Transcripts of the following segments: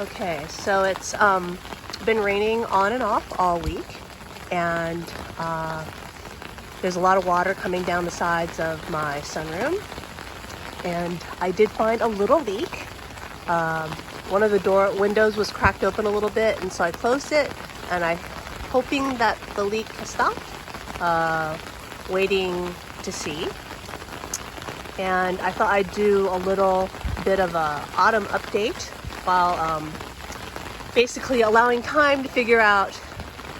Okay, so it's been raining on and off all week, and there's a lot of water coming down the sides of my sunroom, and I did find a little leak. One of the door windows was cracked open a little bit, and so I closed it, and I'm hoping that the leak has stopped. Waiting to see. And I thought I'd do a little bit of a autumn update while basically allowing time to figure out,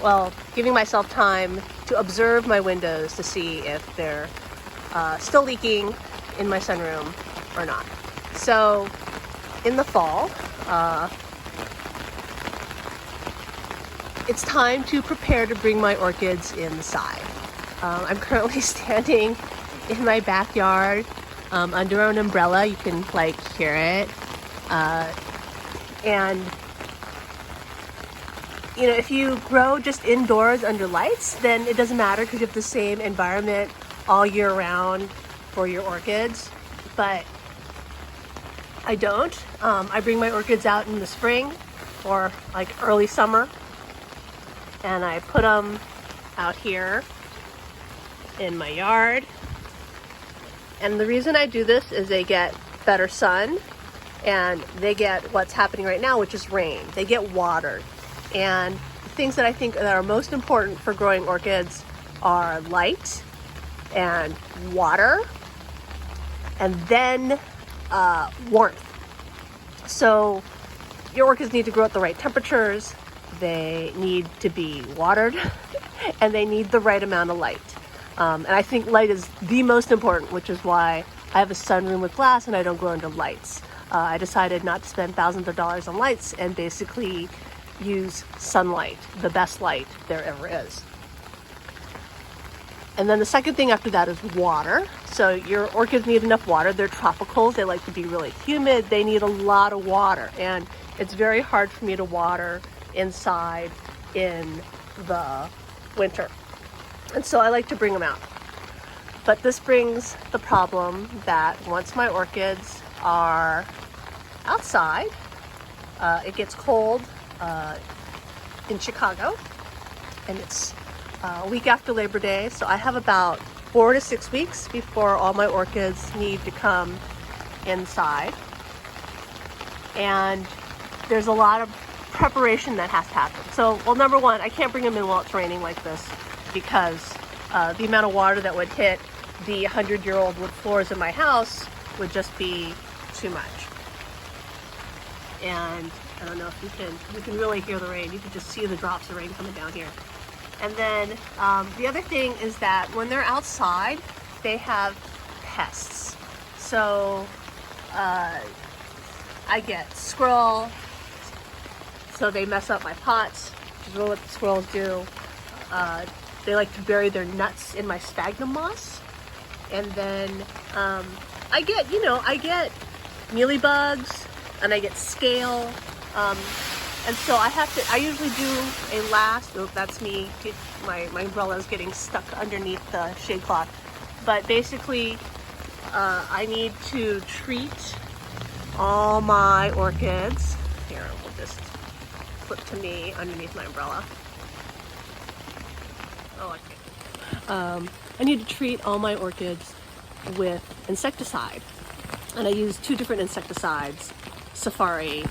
well, giving myself time to observe my windows to see if they're still leaking in my sunroom or not. So in the fall, it's time to prepare to bring my orchids inside. I'm currently standing in my backyard under an umbrella. You can hear it. And you know, if you grow just indoors under lights, then it doesn't matter because you have the same environment all year round for your orchids. But I don't. I bring my orchids out in the spring or early summer, and I put them out here in my yard. And the reason I do this is they get better sun, and they get what's happening right now, which is rain. They get watered. And the things that I think that are most important for growing orchids are light and water, and then warmth. So your orchids need to grow at the right temperatures, they need to be watered, and they need the right amount of light. And I think light is the most important, which is why I have a sunroom with glass and I don't grow under lights. I decided not to spend thousands of dollars on lights and basically use sunlight, the best light there ever is. And then the second thing after that is water. So your orchids need enough water. They're tropicals. They like to be really humid. They need a lot of water. And it's very hard for me to water inside in the winter. And so I like to bring them out. But this brings the problem that once my orchids are outside, it gets cold in Chicago, and it's a week after Labor Day, so I have about 4 to 6 weeks before all my orchids need to come inside. And there's a lot of preparation that has to happen. So, well, number one, I can't bring them in while it's raining like this, because the amount of water that would hit the 100-year-old wood floors in my house would just be too much. And I don't know if you can really hear the rain. You can just see the drops of rain coming down here. And then the other thing is that when they're outside, they have pests. So I get squirrel, so they mess up my pots, which is really what the squirrels do. They like to bury their nuts in my sphagnum moss. And then I get mealybugs, and I get scale. And so I usually do a last, oh, that's me, my umbrella is getting stuck underneath the shade cloth. But basically, I need to treat all my orchids. Here, we'll just flip to me underneath my umbrella. Oh, okay. I need to treat all my orchids with insecticide. And I use 2 different insecticides, Safari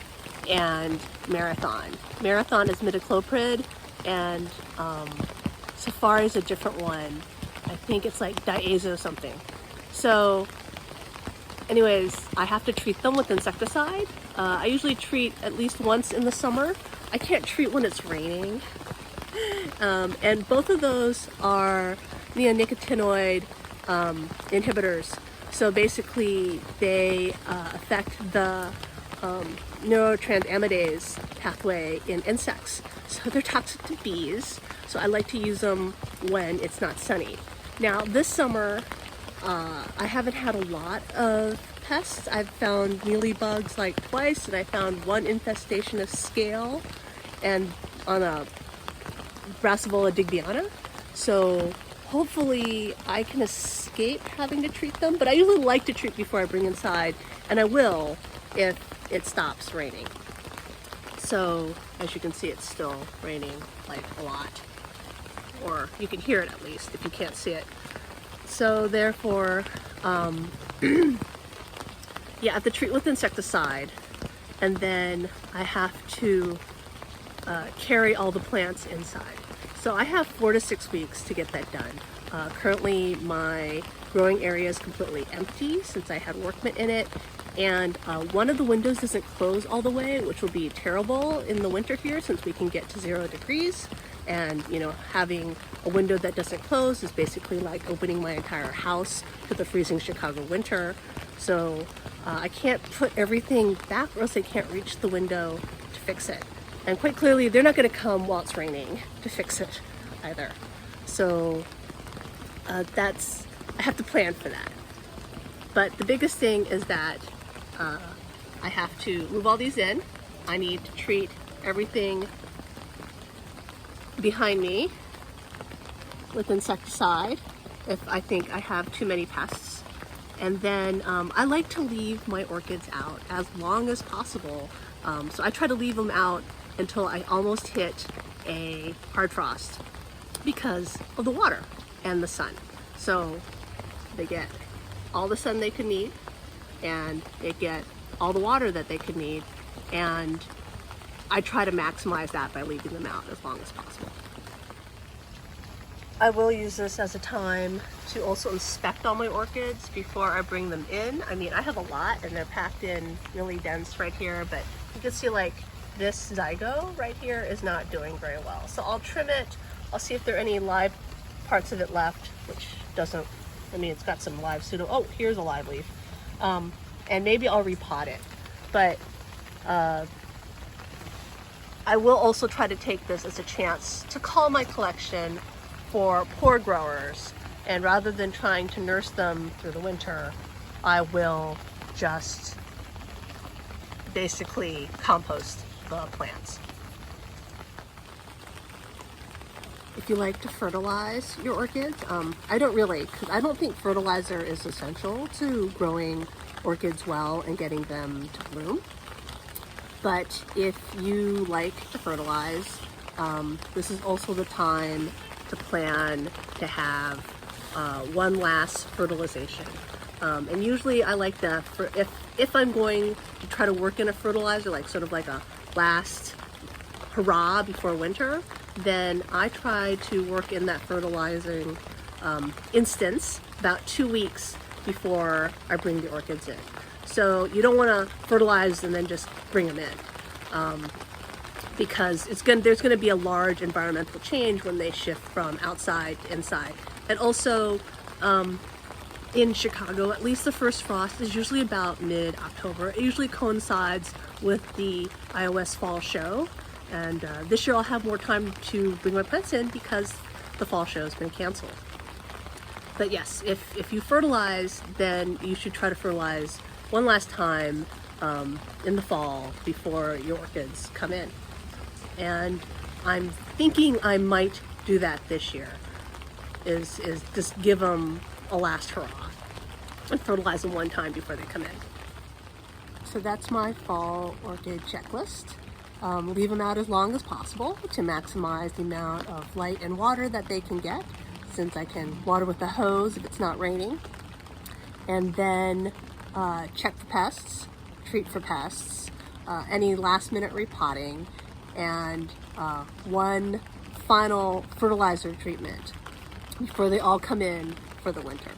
and Marathon. Marathon is midacloprid, and Safari is a different one. I think it's like diazo something. So anyways, I have to treat them with insecticide. I usually treat at least once in the summer. I can't treat when it's raining. And both of those are neonicotinoid inhibitors. So basically they affect the neurotransamidase pathway in insects. So they're toxic to bees. So I like to use them when it's not sunny. Now this summer, I haven't had a lot of pests. I've found mealybugs twice, and I found 1 infestation of scale and on a Brassivola digbyana. So hopefully I can escape having to treat them, but I usually like to treat before I bring inside, and I will if it stops raining. So as you can see, it's still raining like a lot, or you can hear it at least if you can't see it. So therefore, yeah, I have to treat with insecticide, and then I have to carry all the plants inside. So I have 4 to 6 weeks to get that done. Currently my growing area is completely empty since I had workmen in it, and one of the windows doesn't close all the way, which will be terrible in the winter here since we can get to 0 degrees. And you know, having a window that doesn't close is basically like opening my entire house to the freezing Chicago winter. So I can't put everything back or else I can't reach the window to fix it. And quite clearly, they're not going to come while it's raining to fix it either. So I have to plan for that. But the biggest thing is that I have to move all these in. I need to treat everything behind me with insecticide if I think I have too many pests. And then I like to leave my orchids out as long as possible. So I try to leave them out until I almost hit a hard frost because of the water and the sun. So they get all the sun they could need, and they get all the water that they could need, and I try to maximize that by leaving them out as long as possible. I will use this as a time to also inspect all my orchids before I bring them in. I mean, I have a lot and they're packed in really dense right here, but you can see like this zygo right here is not doing very well. So I'll trim it. I'll see if there are any live parts of it left, which doesn't, I mean, it's got some live pseudo. Oh, here's a live leaf. And maybe I'll repot it. But I will also try to take this as a chance to call my collection for poor growers. And rather than trying to nurse them through the winter, I will just basically compost the plants. If you like to fertilize your orchids, I don't really, because I don't think fertilizer is essential to growing orchids well and getting them to bloom. But if you like to fertilize, this is also the time to plan to have one last fertilization. And usually I like to, if I'm going to try to work in a fertilizer, like sort of like a last hurrah before winter, then I try to work in that fertilizing instance about 2 weeks before I bring the orchids in. So you don't want to fertilize and then just bring them in, because there's going to be a large environmental change when they shift from outside to inside. And also in Chicago, at least the first frost is usually about mid-October. It usually coincides with the iOS fall show. And this year I'll have more time to bring my plants in because the fall show has been canceled. But yes, if you fertilize, then you should try to fertilize one last time in the fall before your orchids come in. And I'm thinking I might do that this year, is just give them a last hurrah and fertilize them one time before they come in. So that's my fall orchid checklist. Leave them out as long as possible to maximize the amount of light and water that they can get, since I can water with the hose if it's not raining. And then check for pests, treat for pests, any last minute repotting, and one final fertilizer treatment before they all come in for the winter.